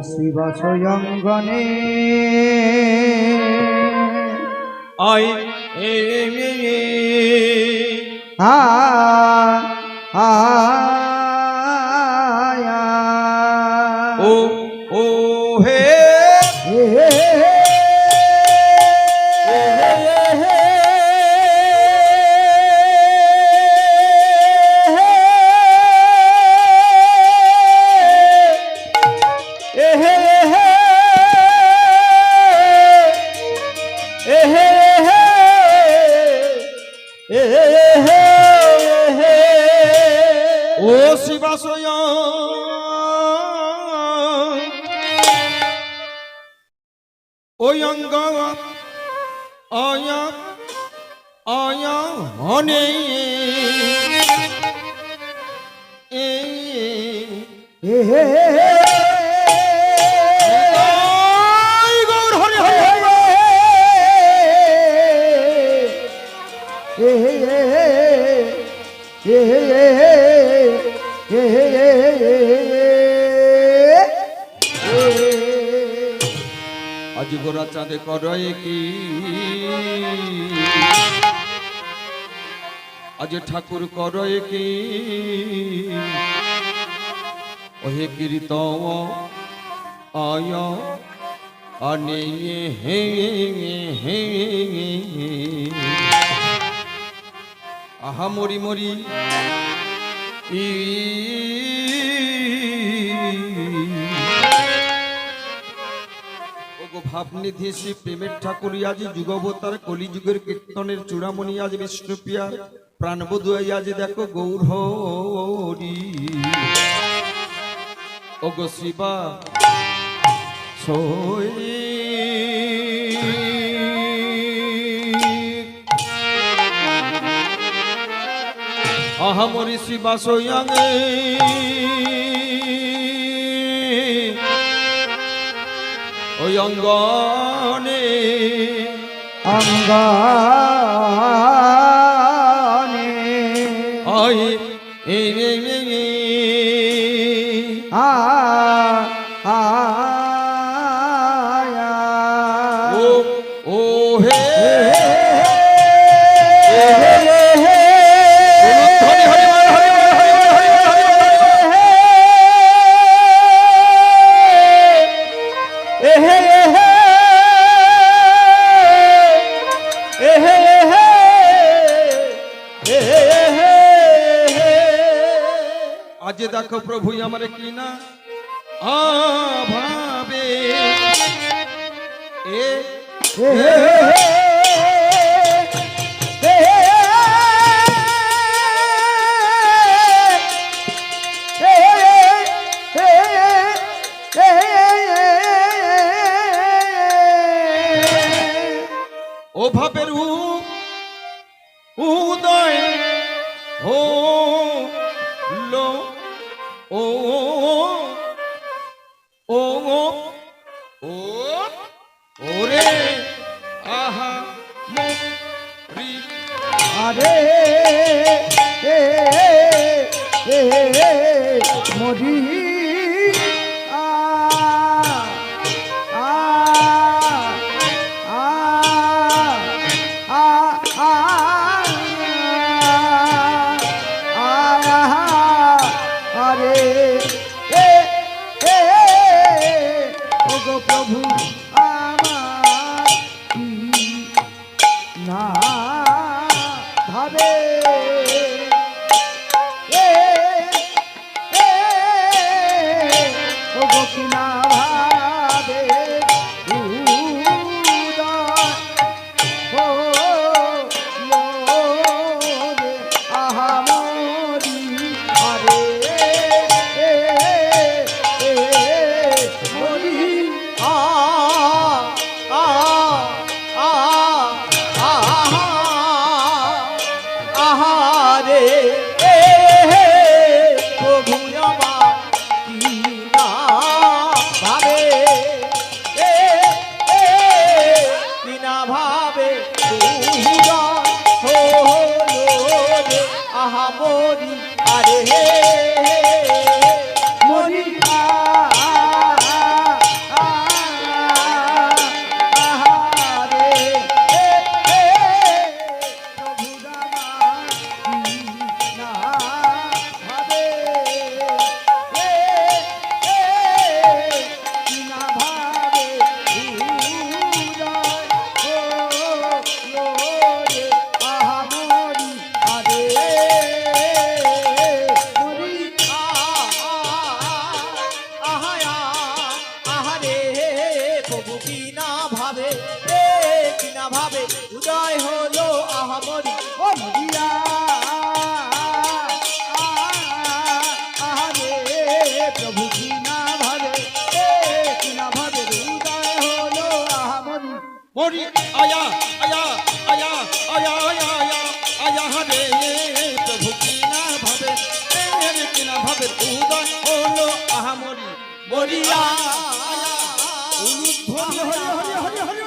শিব স্বয়ংগণে আয় আ আ ও ও হে ও শিবাশয় ওই অঙ্গ আয়া আয়া হনে গৌর হরে হরে আজ গোরা চাঁদে করয় কি আজ ঠাকুর করয় কি ওহে কীর্ত আয় আনে হে হে আহা মরি মরি ভাবনিধি শ্রী প্রেমের ঠাকুর আজ যুগবতার কলিযুগের কীর্তনের চূড়ামণি আজ বিষ্ণুপ্রিয়া প্রাণবধূ আজ দেখো গৌর হরি ও গো শিবা আহামরি শিবা সয়াঙে ওই অঙ্গনে অঙ্গনে আয় আ আ ও ও হে আজ দেখো প্রভু আমার কি না ভাবে এ ও ভাবের উদয় ও লো ও ও ও ওরে আহা মরি আরে মরি আ আ আ আ আরে ওগো প্রভু আমার না ভাবে ওগো কি না ভাবে আহামরি আরে মরি হরি আয়া আয়া আয়া আয়া আয়া আয়া আয়া রে প্রভু কি না ভাবে কি না ভাবে উদয় হলো আহামরি মরিয়া উলুধ্বনি হরি হরি হরি হরি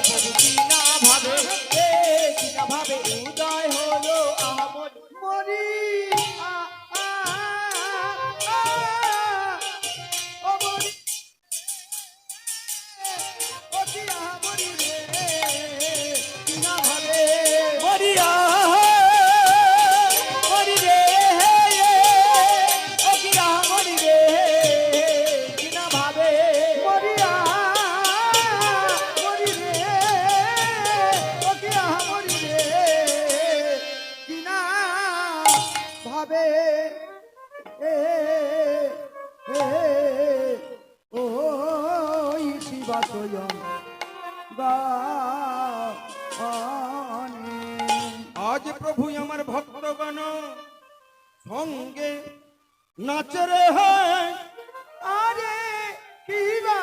প্রভু কি না ভাবে কি না ভাবে উদয় হলো আমার মরি আ আ আ ও মরি ও কি আমরি রে কিনা ভাবে মরিয়া মরি রে ও কি আমরি রে কি না ভাবে মরিয়া মরি রে ও কি আমরি রে কিনা ভাবে এ এ ও শিবা স্বয়ং গানে আজ প্রভু আমার ভক্তগণ সঙ্গে নাচরে হয় আরে কি বা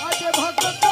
আজ ভক্ত